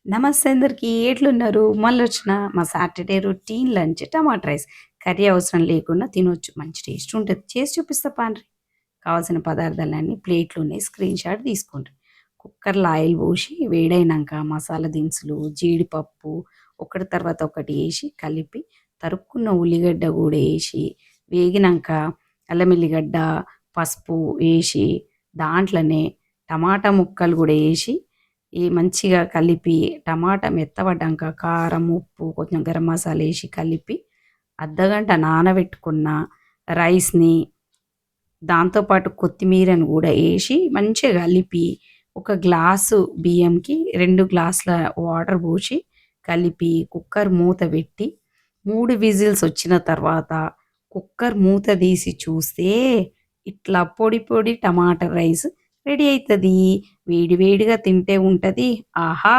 నమస్తే అందరికి ఎట్లున్నారు? మళ్ళొచ్చిన మా సాటర్‌డే రొటీన్ లంచ్ టమాటా రైస్. కర్రీ అవసరం లేకుండా తినొచ్చు. మంచి టేస్ట్ ఉంటది. చేసి చూపిస్తా పాండ్రి. కావాల్సిన పదార్థాలన్నీ ప్లేట్‌లో ఉన్నాయి. స్క్రీన్ షాట్ తీసుకోండి. కుక్కర్‌లో ఆయిల్ పోసి వేడైనంక మసాలా దినుసులు, జీడిపప్పు ఒకటి తర్వాత ఒకటి ఏసి కలిపి తరుక్కున్న ఉల్లిగడ్డ గూడా ఏసి వేగినంక అల్లం ఎల్లిగడ్డ, పసుపు ఏసి దాంట్లోనే టమాటా ముక్కలు గూడా ఏసి మంచిగా కలిపి టమాటా మెత్తబడ్డాక కారం, ఉప్పు, కొంచెం గరం మసాలా ఏసి కలిపి అర్ధగంట నానబెట్టుకున్న రైస్‌ని దాంతో పాటు కొత్తిమీరను గూడా ఏసి మంచిగా కలిపి ఒక గ్లాసు బియ్యంకి 2 గ్లాసుల వాటర్ పోసి కలిపి కుక్కర్ మూత పెట్టి 3 విజిల్స్ వచ్చిన తర్వాత కుక్కర్ మూత తీసి చూస్తే ఇట్లా పొడి పొడి టమాటా రైస్ రెడీ అయితది. వేడి వేడిగా తింటే ఉంటది. ఆహా!